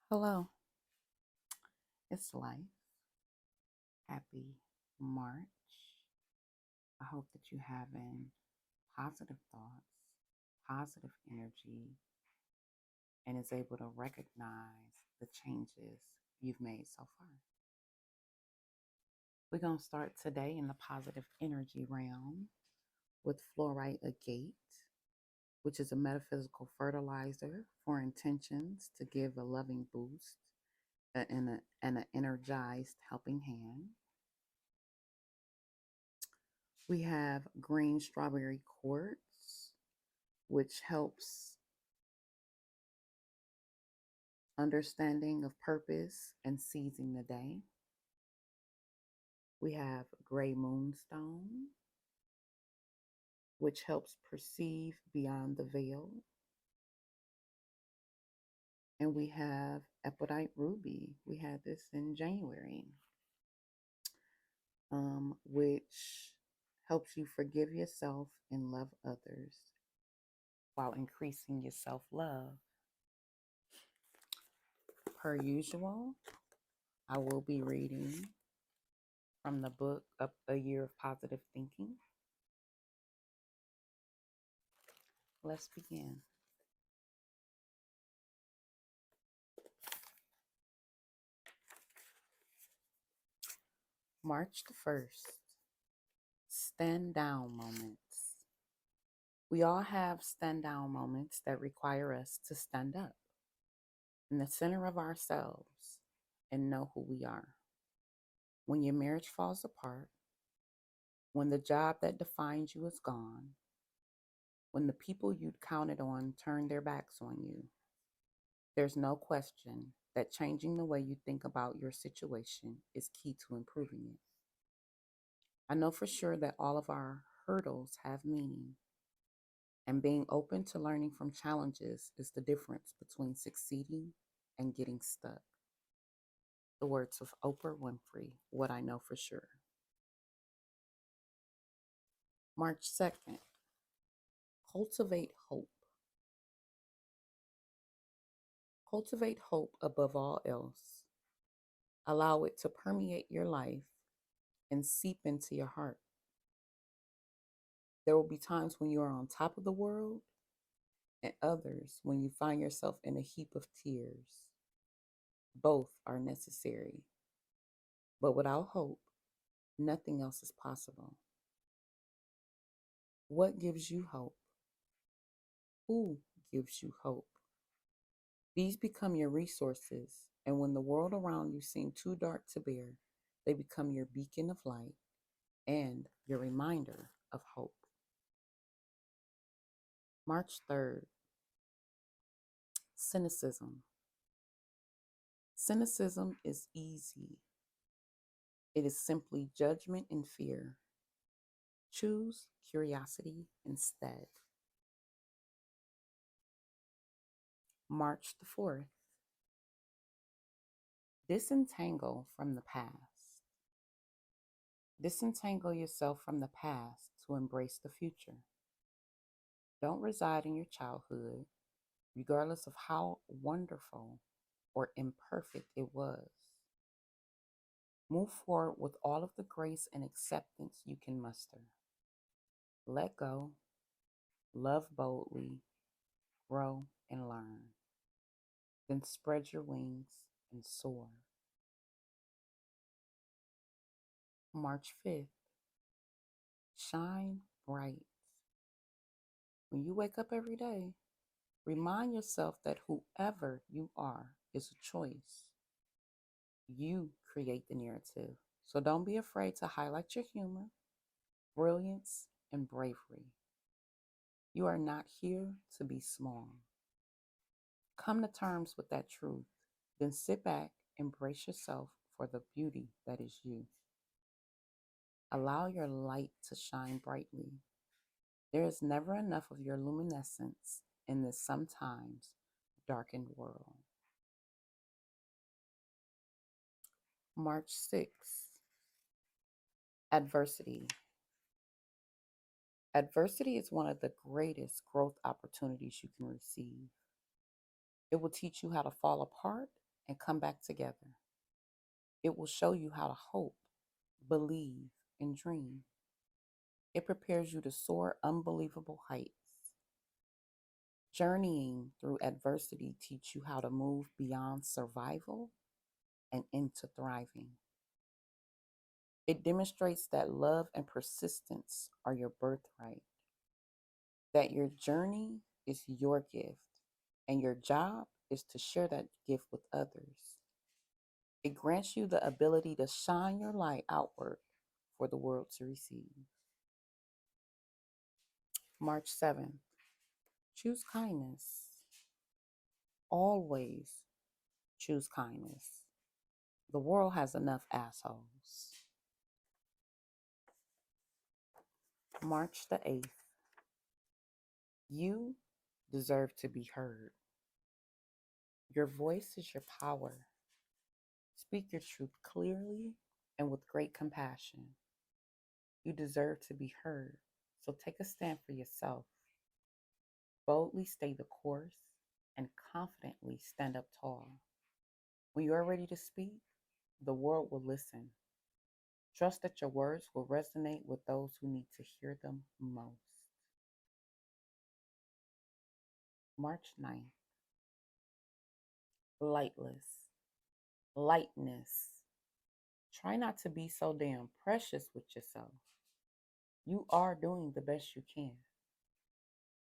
Hello, it's Life. Happy March. I hope that you're having positive thoughts, positive energy, and is able to recognize the changes you've made so far. We're going to start today in the positive energy realm with fluorite agate, which is a metaphysical fertilizer for intentions to give a loving boost and an energized helping hand. We have green strawberry quartz, which helps understanding of purpose and seizing the day. We have gray moonstone, which helps perceive beyond the veil. And we have epidite ruby. We had this in January, which helps you forgive yourself and love others while increasing your self love. Per usual, I will be reading from the book Up a Year of Positive Thinking. Let's begin. March the 1st, stand down moments. We all have stand down moments that require us to stand up in the center of ourselves and know who we are. When your marriage falls apart, when the job that defines you is gone, when the people you'd counted on turn their backs on you, there's no question that changing the way you think about your situation is key to improving it. I know for sure that all of our hurdles have meaning, and being open to learning from challenges is the difference between succeeding and getting stuck. The words of Oprah Winfrey, what I know for sure. March 2nd, cultivate hope. Cultivate hope above all else. Allow it to permeate your life and seep into your heart. There will be times when you are on top of the world and others when you find yourself in a heap of tears. Both are necessary. But without hope, nothing else is possible. What gives you hope? Who gives you hope? These become your resources, and when the world around you seems too dark to bear, they become your beacon of light and your reminder of hope. March 3rd, cynicism. Cynicism is easy. It is simply judgment and fear. Choose curiosity instead. March the 4th, disentangle from the past. Disentangle yourself from the past to embrace the future. Don't reside in your childhood, regardless of how wonderful or imperfect it was. Move forward with all of the grace and acceptance you can muster. Let go, love boldly, grow and learn. Then spread your wings and soar. March 5th, shine bright. When you wake up every day, remind yourself that whoever you are is a choice. You create the narrative. So don't be afraid to highlight your humor, brilliance, and bravery. You are not here to be small. Come to terms with that truth. Then sit back, embrace yourself for the beauty that is you. Allow your light to shine brightly. There is never enough of your luminescence in this sometimes darkened world. March 6th, adversity. Adversity is one of the greatest growth opportunities you can receive. It will teach you how to fall apart and come back together. It will show you how to hope, believe, and dream. It prepares you to soar unbelievable heights. Journeying through adversity teach you how to move beyond survival and into thriving. It demonstrates that love and persistence are your birthright, that your journey is your gift, and your job is to share that gift with others. It grants you the ability to shine your light outward for the world to receive. March 7th, choose kindness. Always choose kindness. The world has enough assholes. March the 8th, you deserve to be heard. Your voice is your power. Speak your truth clearly and with great compassion. You deserve to be heard, so take a stand for yourself. Boldly stay the course and confidently stand up tall. When you are ready to speak, the world will listen. Trust that your words will resonate with those who need to hear them most. March 9th, lightless, lightness. Try not to be so damn precious with yourself. You are doing the best you can.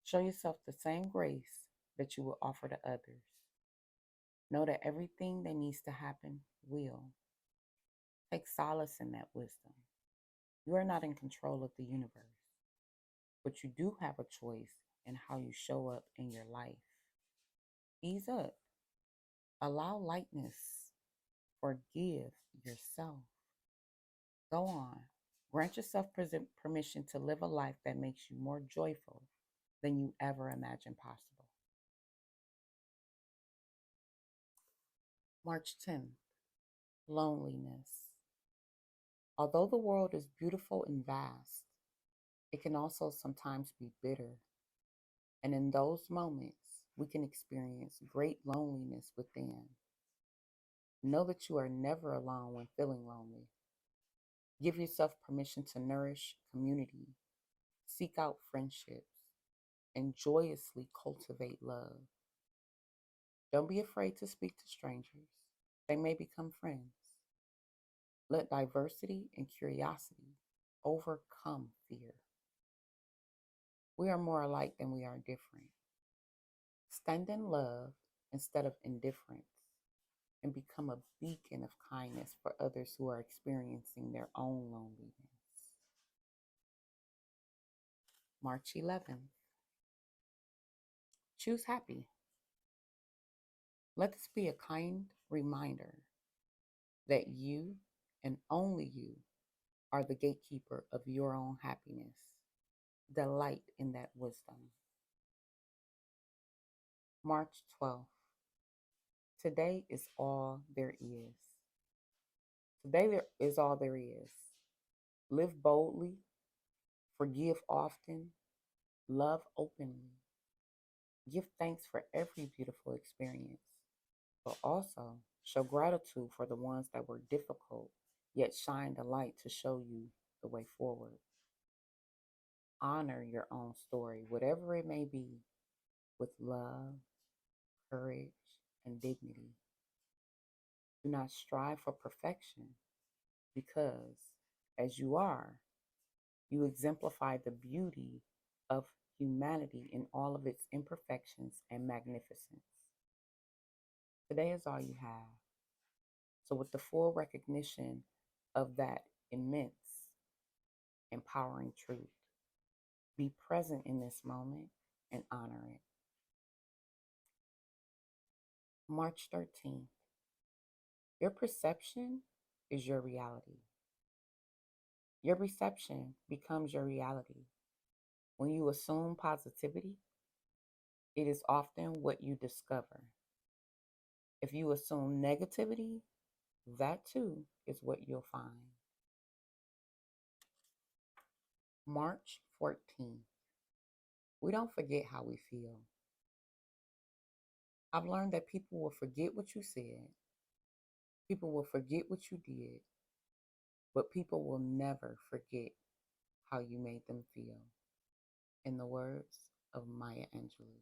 Show yourself the same grace that you will offer to others. Know that everything that needs to happen will. Take solace in that wisdom. You are not in control of the universe, but you do have a choice in how you show up in your life. Ease up. Allow lightness. Forgive yourself. Go on. Grant yourself permission to live a life that makes you more joyful than you ever imagined possible. March 10th, loneliness. Although the world is beautiful and vast, it can also sometimes be bitter. And in those moments, we can experience great loneliness within. Know that you are never alone when feeling lonely. Give yourself permission to nourish community, seek out friendships, and joyously cultivate love. Don't be afraid to speak to strangers. They may become friends. Let diversity and curiosity overcome fear. We are more alike than we are different. Stand in love instead of indifference and become a beacon of kindness for others who are experiencing their own loneliness. March 11th, choose happy. Let this be a kind reminder that you and only you are the gatekeeper of your own happiness. Delight in that wisdom. March 12th, today is all there is. Today there is all there is. Live boldly, forgive often, love openly. Give thanks for every beautiful experience, but also show gratitude for the ones that were difficult, yet shine the light to show you the way forward. Honor your own story, whatever it may be, with love, courage, and dignity. Do not strive for perfection because, as you are, you exemplify the beauty of humanity in all of its imperfections and magnificence. Today is all you have. So, with the full recognition of that immense, empowering truth, be present in this moment and honor it. March 13th, your perception is your reality. Your perception becomes your reality. When you assume positivity, it is often what you discover. If you assume negativity, that too is what you'll find. March 14th. We don't forget how we feel. I've learned that people will forget what you said, People will forget what you did, but people will never forget how you made them feel. In the words of Maya Angelou.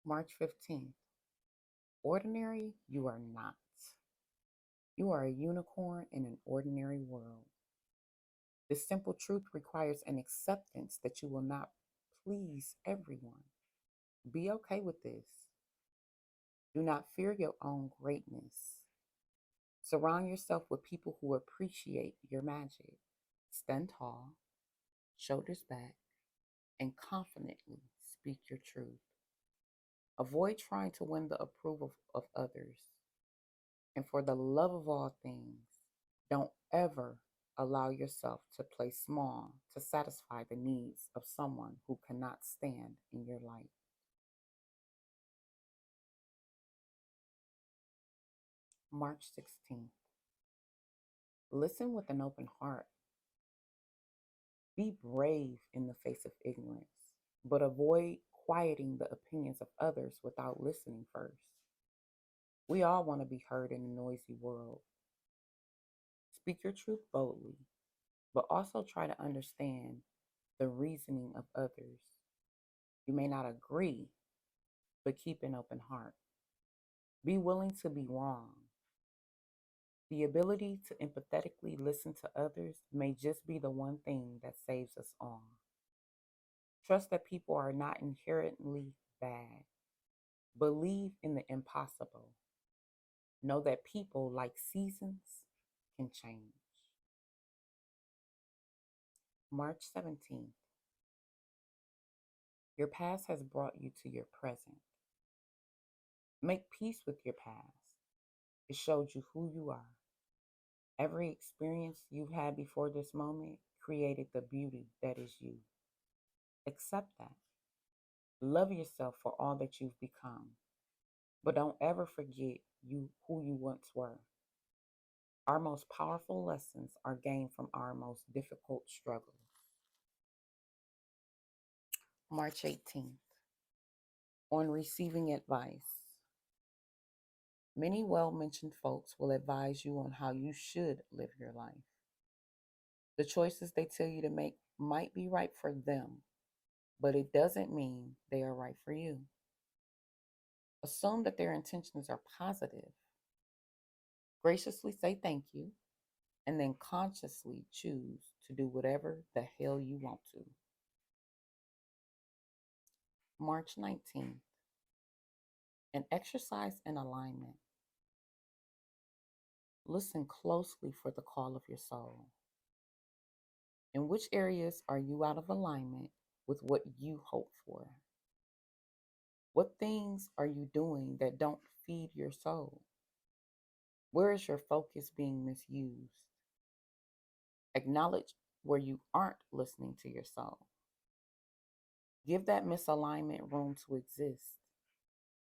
March 15th. Ordinary, you are not. You are a unicorn in an ordinary world. This simple truth requires an acceptance that you will not please everyone. Be okay with this. Do not fear your own greatness. Surround yourself with people who appreciate your magic. Stand tall, shoulders back, and confidently speak your truth. Avoid trying to win the approval of others. And for the love of all things, don't ever allow yourself to play small to satisfy the needs of someone who cannot stand in your light. March 16th. Listen with an open heart. Be brave in the face of ignorance, but avoid quieting the opinions of others without listening first. We all want to be heard in a noisy world. Speak your truth boldly, but also try to understand the reasoning of others. You may not agree, but keep an open heart. Be willing to be wrong. The ability to empathetically listen to others may just be the one thing that saves us all. Trust that people are not inherently bad. Believe in the impossible. Know that people, like seasons, can change. March 17th. Your past has brought you to your present. Make peace with your past. It showed you who you are. Every experience you've had before this moment created the beauty that is you. Accept that. Love yourself for all that you've become. But don't ever forget who you once were. Our most powerful lessons are gained from our most difficult struggles. March 18th. On receiving advice. Many well mentioned folks will advise you on how you should live your life. The choices they tell you to make might be right for them, but it doesn't mean they are right for you. Assume that their intentions are positive. Graciously say thank you, and then consciously choose to do whatever the hell you want to. March 19th. An exercise in alignment. Listen closely for the call of your soul. In which areas are you out of alignment with what you hope for? What things are you doing that don't feed your soul? Where is your focus being misused? Acknowledge where you aren't listening to your soul. Give that misalignment room to exist.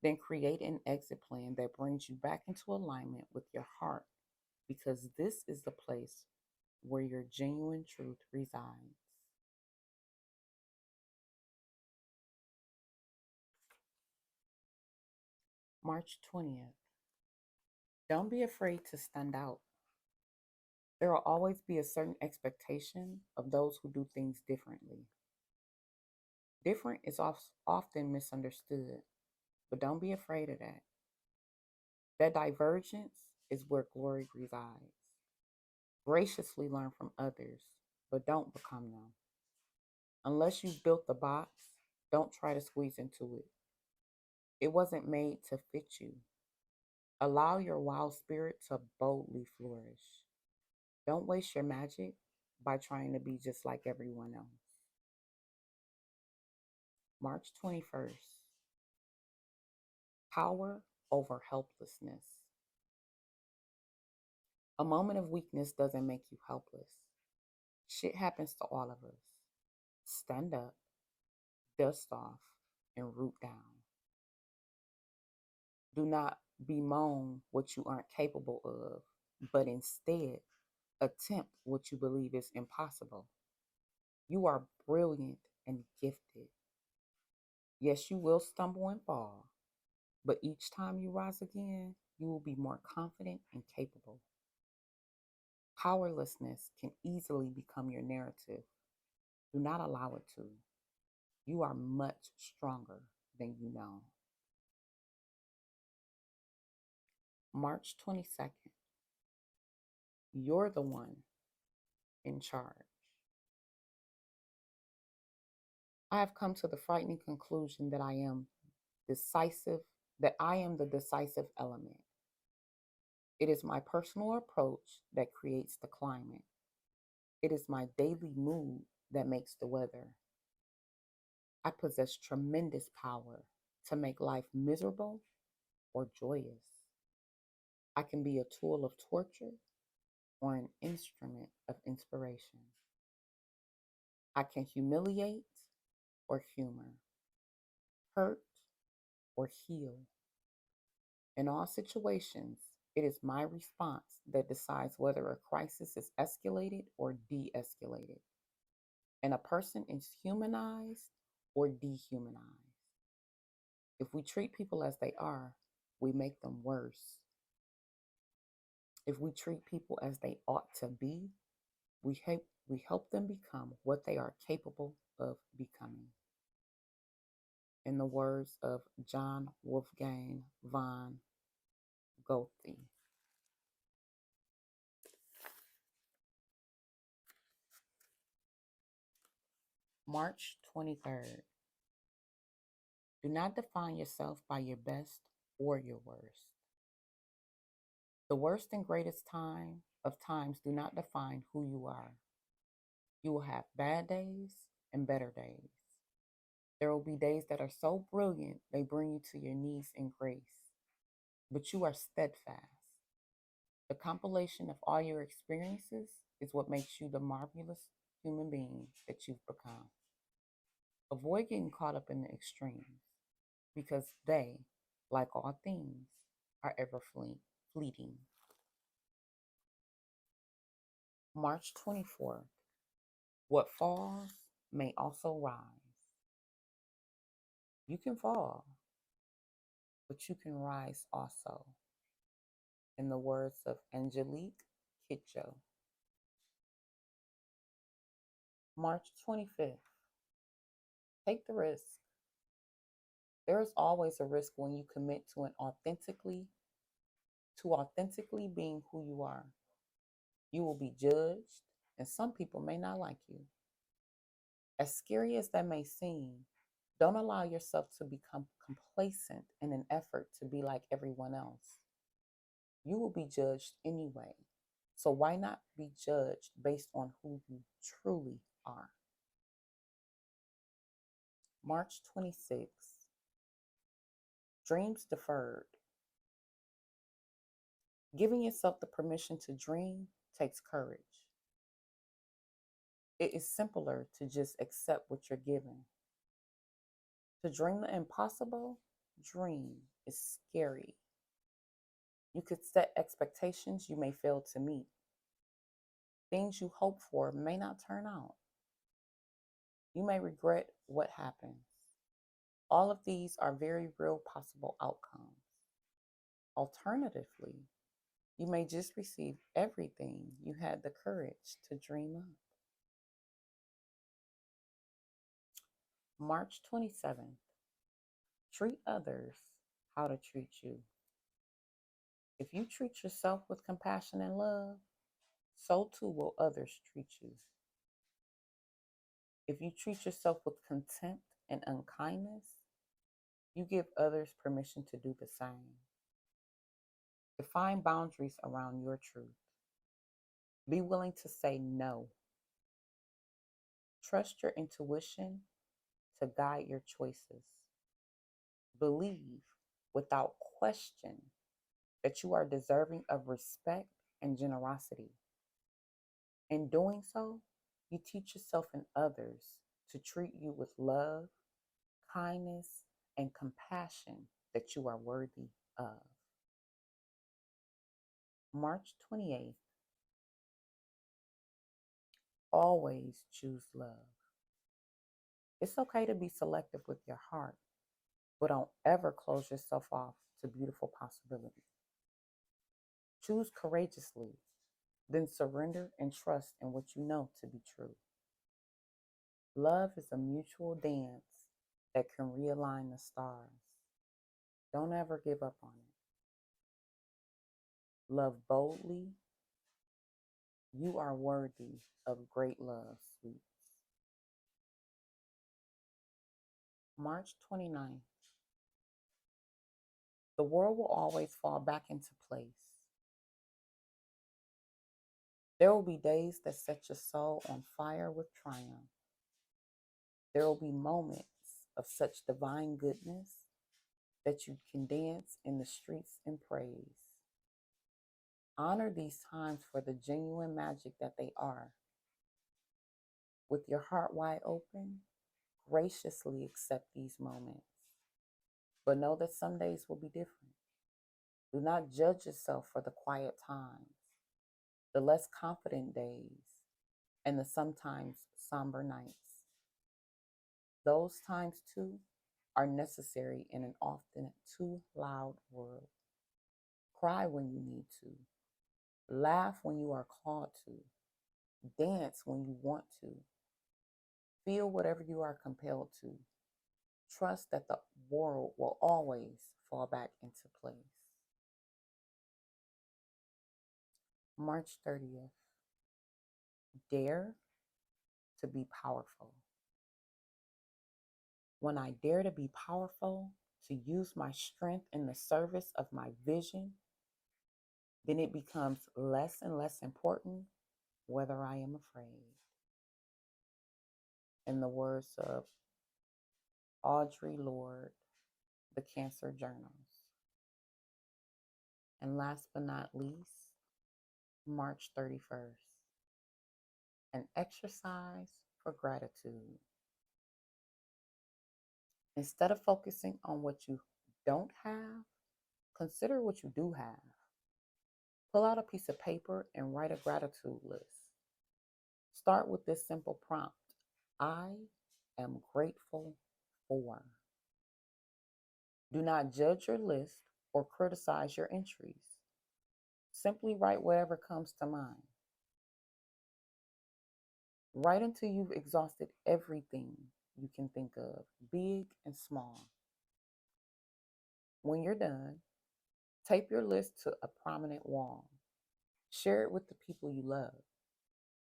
Then create an exit plan that brings you back into alignment with your heart, because this is the place where your genuine truth resides. March 20th. Don't be afraid to stand out. There will always be a certain expectation of those who do things differently. Different is often misunderstood, but don't be afraid of that. That divergence is where glory resides. Graciously learn from others, but don't become them. Unless you've built the box, don't try to squeeze into it. It wasn't made to fit you. Allow your wild spirit to boldly flourish. Don't waste your magic by trying to be just like everyone else. March 21st. Power over helplessness. A moment of weakness doesn't make you helpless. Shit happens to all of us. Stand up, dust off, and root down. Do not bemoan what you aren't capable of, but instead attempt what you believe is impossible. You are brilliant and gifted. Yes, you will stumble and fall, but each time you rise again, you will be more confident and capable. Powerlessness can easily become your narrative. Do not allow it to. You are much stronger than you know. March 22nd, you're the one in charge. I have come to the frightening conclusion that decisive, I am the decisive element. It is my personal approach that creates the climate. It is my daily mood that makes the weather. I possess tremendous power to make life miserable or joyous. I can be a tool of torture or an instrument of inspiration. I can humiliate or humor, hurt or heal. In all situations, it is my response that decides whether a crisis is escalated or de escalated, and a person is humanized or dehumanized. If we treat people as they are, we make them worse. If we treat people as they ought to be, we help them become what they are capable of becoming. In the words of John Wolfgang von Goethe. March 23rd. Do not define yourself by your best or your worst. The worst and greatest time of times do not define who you are. You will have bad days and better days. There will be days that are so brilliant they bring you to your knees in grace, but you are steadfast. The compilation of all your experiences is what makes you the marvelous human being that you've become. Avoid getting caught up in the extremes because they, like all things, are ever fleeting. March 24th. What falls may also rise. You can fall, but you can rise also. In the words of Angelique Kidjo. March 25th. Take the risk. There is always a risk when you commit to authentically being who you are. You will be judged, and some people may not like you. As scary as that may seem, don't allow yourself to become complacent in an effort to be like everyone else. You will be judged anyway, so why not be judged based on who you truly are? March 26th. Dreams deferred. Giving yourself the permission to dream takes courage. It is simpler to just accept what you're given. To dream the impossible, dream is scary. You could set expectations you may fail to meet. Things you hope for may not turn out. You may regret what happens. All of these are very real possible outcomes. Alternatively, you may just receive everything you had the courage to dream up. March 27th. Treat others how to treat you. If you treat yourself with compassion and love, so too will others treat you. If you treat yourself with contempt and unkindness, you give others permission to do the same. Define boundaries around your truth. Be willing to say no. Trust your intuition to guide your choices. Believe without question that you are deserving of respect and generosity. In doing so, you teach yourself and others to treat you with love, kindness, and compassion that you are worthy of. March 28th. Always choose love. It's okay to be selective with your heart, but don't ever close yourself off to beautiful possibilities. Choose courageously, then surrender and trust in what you know to be true. Love is a mutual dance that can realign the stars. Don't ever give up on it. Love boldly. You are worthy of great love, sweets. March 29th. The world will always fall back into place. There will be days that set your soul on fire with triumph. There will be moments of such divine goodness that you can dance in the streets in praise. Honor these times for the genuine magic that they are. With your heart wide open, graciously accept these moments. But know that some days will be different. Do not judge yourself for the quiet times, the less confident days, and the sometimes somber nights. Those times, too, are necessary in an often too loud world. Cry when you need to, laugh when you are called to, dance when you want to, feel whatever you are compelled to. Trust that the world will always fall back into place. March 30th. Dare to be powerful. When I dare to be powerful, to use my strength in the service of my vision, then it becomes less and less important whether I am afraid. In the words of Audre Lorde, The Cancer Journals. And last but not least, March 31st, an exercise for gratitude. Instead of focusing on what you don't have, consider what you do have. Pull out a piece of paper and write a gratitude list. Start with this simple prompt: I am grateful for. Do not judge your list or criticize your entries. Simply write whatever comes to mind. Write until you've exhausted everything you can think of, big and small. When you're done, tape your list to a prominent wall. Share it with the people you love.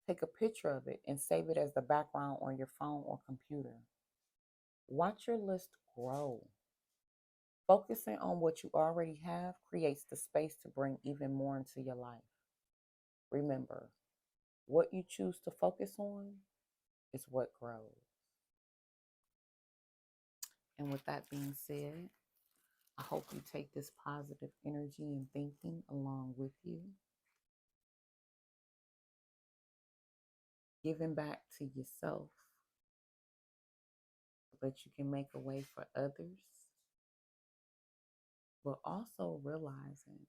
Take a picture of it and save it as the background on your phone or computer. Watch your list grow. Focusing on what you already have creates the space to bring even more into your life. Remember, what you choose to focus on is what grows. And with that being said, I hope you take this positive energy and thinking along with you. Giving back to yourself so that you can make a way for others, but also realizing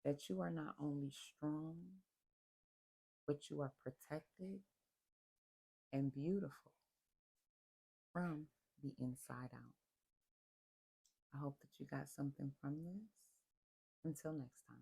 that you are not only strong, but you are protected and beautiful from the inside out. I hope that you got something from this. Until next time.